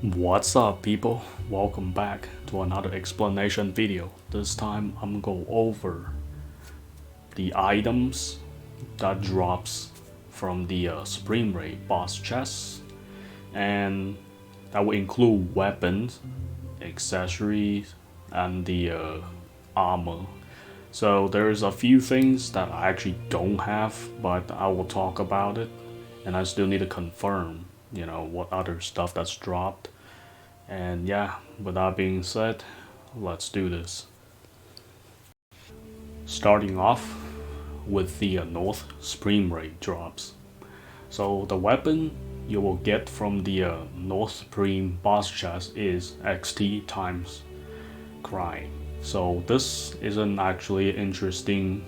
What's up, people? Welcome back to another explanation video. This time I'm going to go over the items that drops from the Supreme Raid boss chest, and that will include weapons, accessories, and the armor. So there's a few things that I actually don't have, but I will talk about it, and I still need to confirm, what other stuff that's dropped. And yeah, with that being said, let's do this. Starting off with the North Supreme Raid drops. So the weapon you will get from the North Supreme boss chest is XT times crime. So this isn't actually an interesting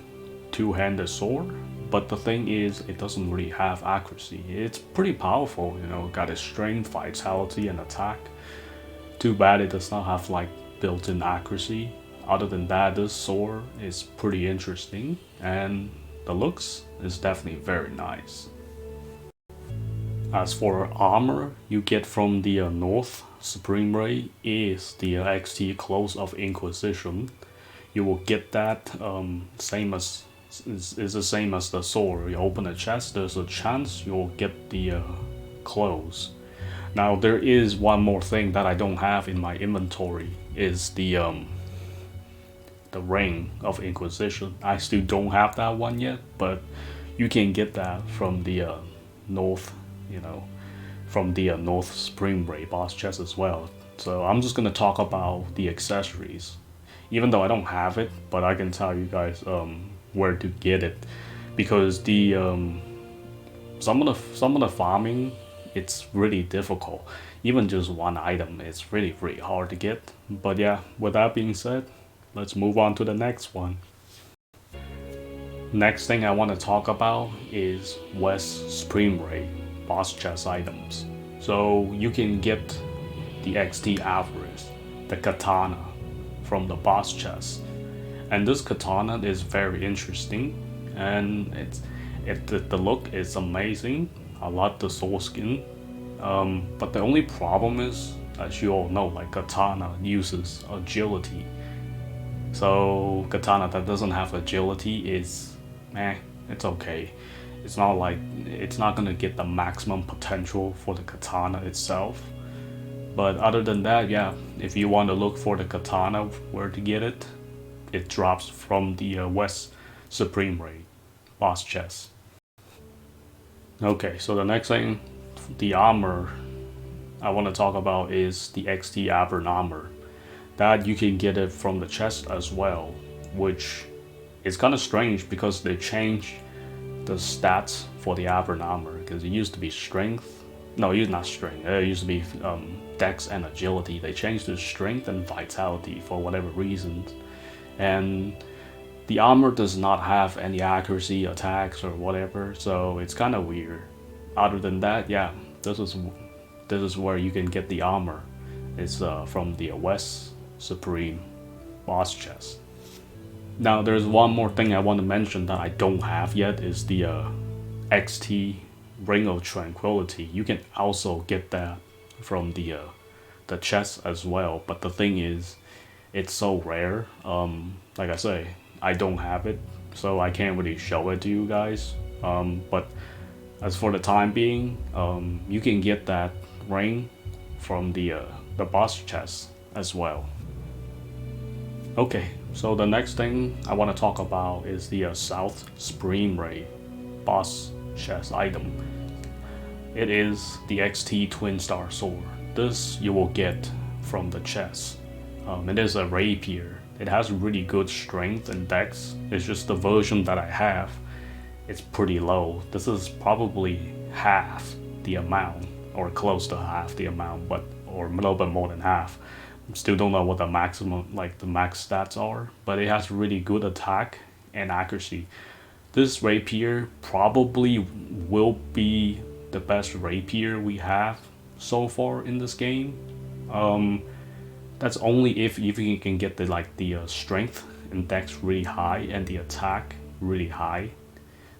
two-handed sword, but the thing is it doesn't really have accuracy. It's pretty powerful, got its strength, vitality, and attack. Too bad it does not have like built-in accuracy. Other than that, this sword is pretty interesting, and the looks is definitely very nice. As for armor you get from the North Supreme Raid is the XT Close of Inquisition. You will get that same as is the same as the sword. You open a chest, there's a chance you'll get the close. Now there is one more thing that I don't have in my inventory is the Ring of Inquisition. I still don't have that one yet, but you can get that from the North, from the North Supreme Raid boss chest as well. So I'm just gonna talk about the accessories, even though I don't have it, but I can tell you guys where to get it, because the some of the farming, it's really difficult. Even just one item, it's really hard to get. But yeah, with that being said, let's move on to the next one. Next thing I want to talk about is West Supreme Raid boss chest items. So you can get the XT Avarice, the katana, from the boss chest. And this katana is very interesting, and the look is amazing. I love the soul skin, but the only problem is, as you all know, like katana uses agility. So katana that doesn't have agility is, it's okay. It's not gonna get the maximum potential for the katana itself. But other than that, yeah, if you want to look for the katana, where to get it, it drops from the West Supreme Raid boss chest. Okay, so the next thing, the armor I want to talk about is the XT Arachna Armor. That you can get it from the chest as well, which is kind of strange because they changed the stats for the Arachna Armor, because it used to be strength. No, it's not strength. It used to be dex and agility. They changed to strength and vitality for whatever reasons, and the armor does not have any accuracy attacks or whatever, so it's kind of weird. Other than that, yeah, this is where you can get the armor. It's from the West Supreme boss chest. Now there's one more thing I want to mention that I don't have yet is the XT Ring of Tranquility. You can also get that from the chest as well, but the thing is, it's so rare. Like I say, I don't have it, so I can't really show it to you guys. But as for the time being, you can get that ring from the boss chest as well. Okay, so the next thing I want to talk about is the South Supreme Raid boss chest item. It is the XT Twin Star Sword. This you will get from the chest. It is a rapier. It has really good strength and dex. It's just the version that I have, it's pretty low. This is probably half the amount, or close to half the amount, or a little bit more than half. Still don't know what the maximum, like the max stats are, but it has really good attack and accuracy. This rapier probably will be the best rapier we have so far in this game. That's only if you can get the strength and dex really high and the attack really high.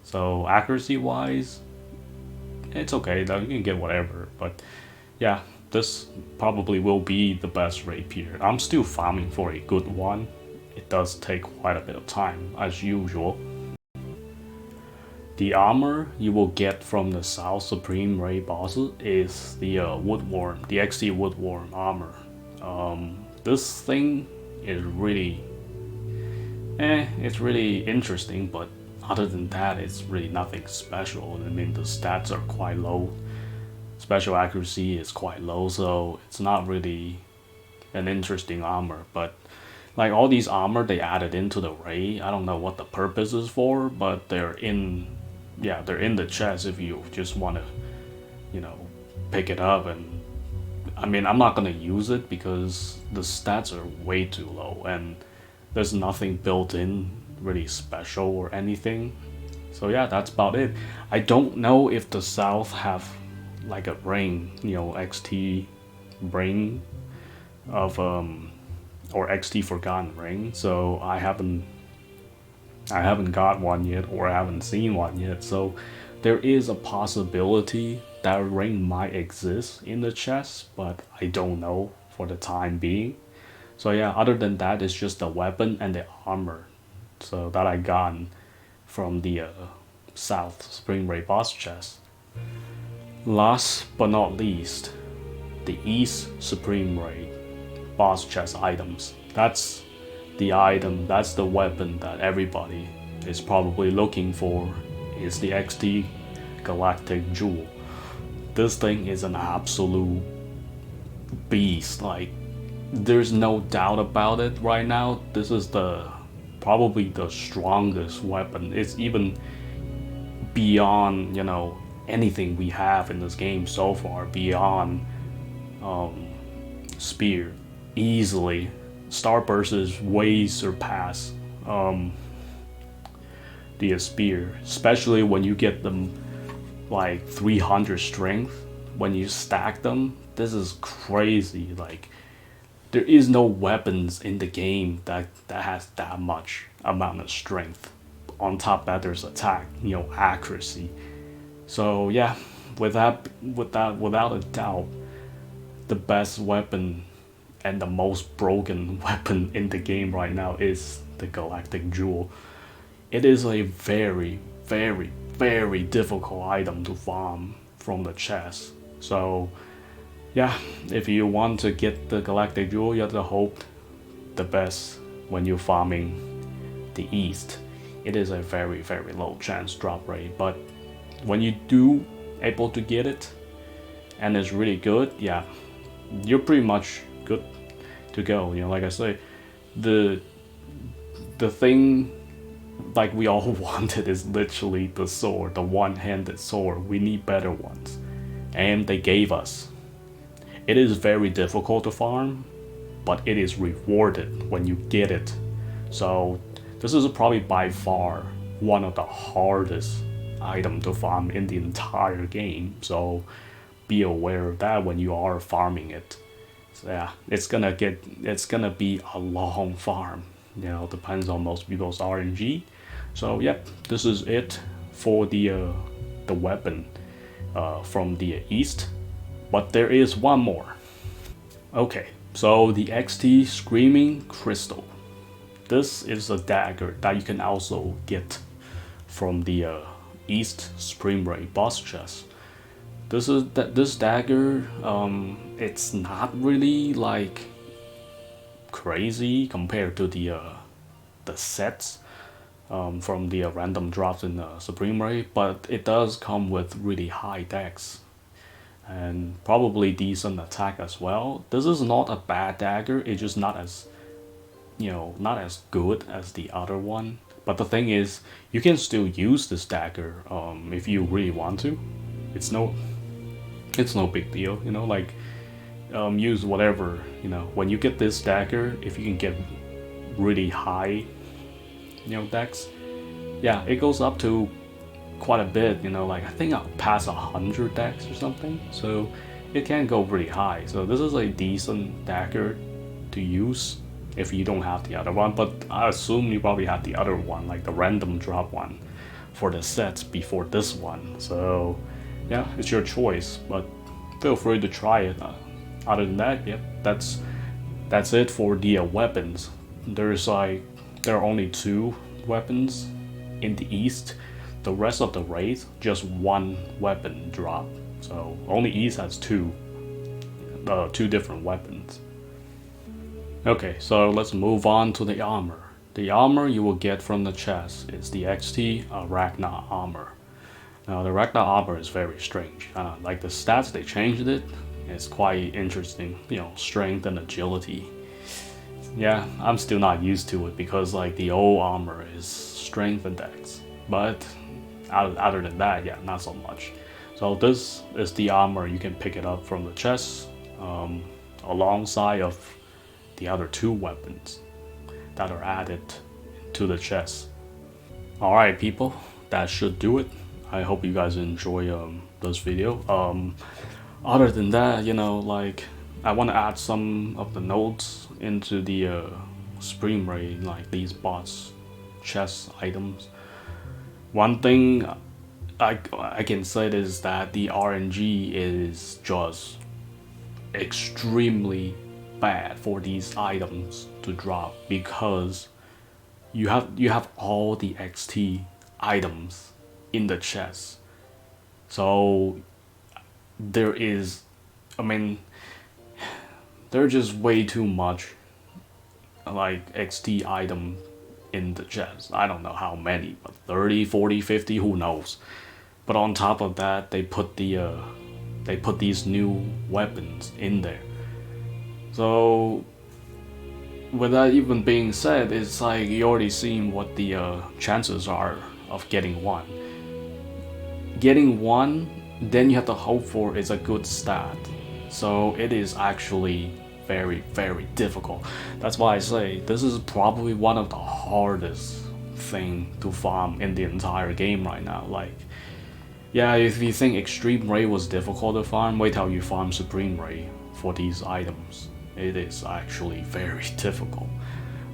So accuracy wise, it's okay though, you can get whatever. But yeah, this probably will be the best rapier. I'm still farming for a good one. It does take quite a bit of time, as usual. The armor you will get from the South Supreme Raid bosses is the Woodworm, the XT Woodworm armor. This thing is really, it's really interesting, but other than that, it's really nothing special. I mean, the stats are quite low. Special accuracy is quite low, so it's not really an interesting armor. But like all these armor they added into the raid, I don't know what the purpose is for, but they're in, yeah, they're in the chest if you just want to, you know, pick it up. And I mean, I'm not gonna use it because the stats are way too low and there's nothing built in really special or anything. So yeah, that's about it. I don't know if the South have like a ring, you know, XT ring of or XT Forgotten ring. So I haven't got one yet, or I haven't seen one yet. So there is a possibility that ring might exist in the chest, but I don't know for the time being. So yeah, other than that, it's just the weapon and the armor, so that I got from the South Spring Raid boss chest. Last but not least, the East Supreme Raid boss chest items. That's the item, that's the weapon that everybody is probably looking for, is the XT Galactic Jewel. This thing is an absolute beast. Like, there's no doubt about it right now. This is probably the strongest weapon. It's even beyond, you know, anything we have in this game so far, beyond spear. Easily, Starbursts way surpass the spear, especially when you get them like 300 strength. When you stack them, this is crazy. Like, there is no weapons in the game that has that much amount of strength. On top of that, there's attack, you know, accuracy. So yeah, without a doubt, the best weapon and the most broken weapon in the game right now is the Galactic Jewel. It is a very, very, very difficult item to farm from the chest. So yeah, if you want to get the Galactic Jewel, you have to hope the best when you're farming the East. It is a very, very low chance drop rate, but when you do able to get it and it's really good, yeah, you're pretty much good to go. You know, like I say, the thing like we all wanted is literally the sword, the one-handed sword. We need better ones, and they gave us. It is very difficult to farm, but it is rewarded when you get it. So this is probably by far one of the hardest item to farm in the entire game. So be aware of that when you are farming it. So yeah, it's gonna be a long farm. You know, depends on most people's RNG. So yep, this is it for the weapon from the East. But there is one more. Okay, so the XT Screaming Crystal. This is a dagger that you can also get from the East Supreme Raid boss chest. This dagger. It's not really like crazy compared to the sets from the random drops in the Supreme Raid, but it does come with really high dex and probably decent attack as well. This is not a bad dagger. It's just not as, you know, not as good as the other one. But the thing is, you can still use this dagger if you really want to. It's no big deal, you know. Like, use whatever, you know. When you get this dagger, if you can get really high, you know, dex, yeah, it goes up to quite a bit, you know. Like, I think I'll pass 100 dex or something, so it can go pretty high. So this is a decent dagger to use if you don't have the other one, but I assume you probably have the other one, like the random drop one for the sets before this one. So yeah, it's your choice, but feel free to try it. Other than that, yep, that's it for the weapons. There are only 2 weapons in the east. The rest of the raids, just 1 weapon drop. So only east has 2 different weapons. Okay, so let's move on to the armor. The armor you will get from the chest is the XT Arachna Armor. Now the Arachna Armor is very strange. Like the stats, they changed it. It's quite interesting, you know, strength and agility. Yeah, I'm still not used to it because like the old armor is strength and dex. But other than that, yeah, not so much. So this is the armor. You can pick it up from the chest alongside of the other 2 weapons that are added to the chest. Alright people, that should do it. I hope you guys enjoy this video. Other than that, you know, like I want to add some of the notes into the Supreme Raid, like these boss chest items. One thing I can say is that the RNG is just extremely bad for these items to drop because you have all the XT items in the chest. So there's just way too much like XT item in the chest. I don't know how many, but 30, 40, 50, who knows. But on top of that, they put these new weapons in there. So with that even being said, it's like you already seen what the chances are of getting one. Getting one, then you have to hope for is a good stat. So it is actually very, very difficult. That's why I say this is probably one of the hardest thing to farm in the entire game right now. Like, yeah, if you think Extreme Ray was difficult to farm, wait till you farm Supreme Ray for these items. It is actually very difficult.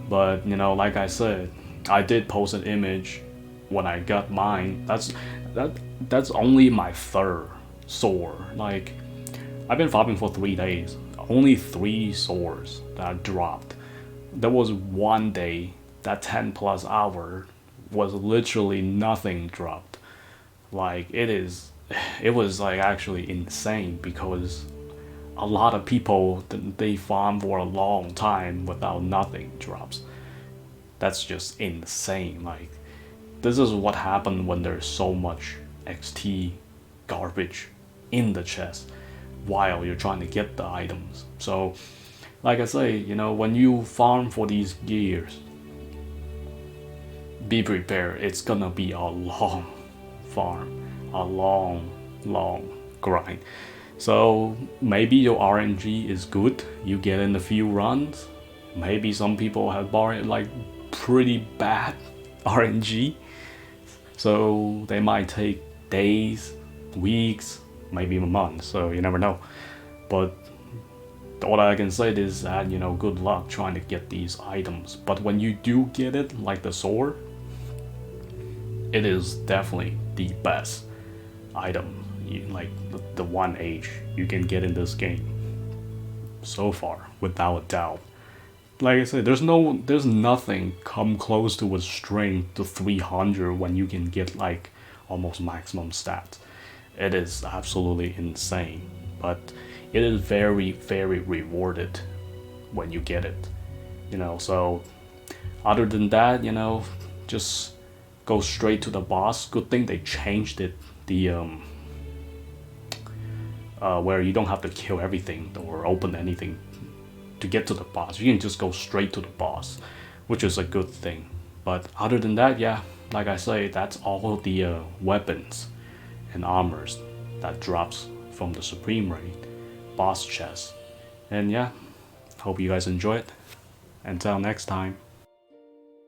But you know, like I said, I did post an image when I got mine. That's only my 3rd sword. Like, I've been farming for 3 days. Only 3 swords that dropped. There was one day that 10+ hour was literally nothing dropped. Like it was like actually insane because a lot of people, they farm for a long time without nothing drops. That's just insane. Like, this is what happened when there's so much XT garbage in the chest while you're trying to get the items. So like I say, you know, when you farm for these gears, be prepared. It's gonna be a long farm, a long grind. So maybe your RNG is good, you get in a few runs. Maybe some people have borrowed like pretty bad RNG, so they might take days, weeks, maybe a month, so you never know. But all I can say is that, you know, good luck trying to get these items. But when you do get it, like the sword, it is definitely the best item, like the 1H you can get in this game so far, without a doubt. Like I said, there's nothing come close to a strength to 300 when you can get like almost maximum stats. It is absolutely insane, but it is very, very rewarded when you get it, you know. So other than that, you know, just go straight to the boss. Good thing they changed it, the where you don't have to kill everything or open anything to get to the boss. You can just go straight to the boss, which is a good thing. But other than that, yeah, like I say, that's all the weapons and armors that drops from the Supreme Raid boss chest. And yeah, hope you guys enjoy it. Until next time.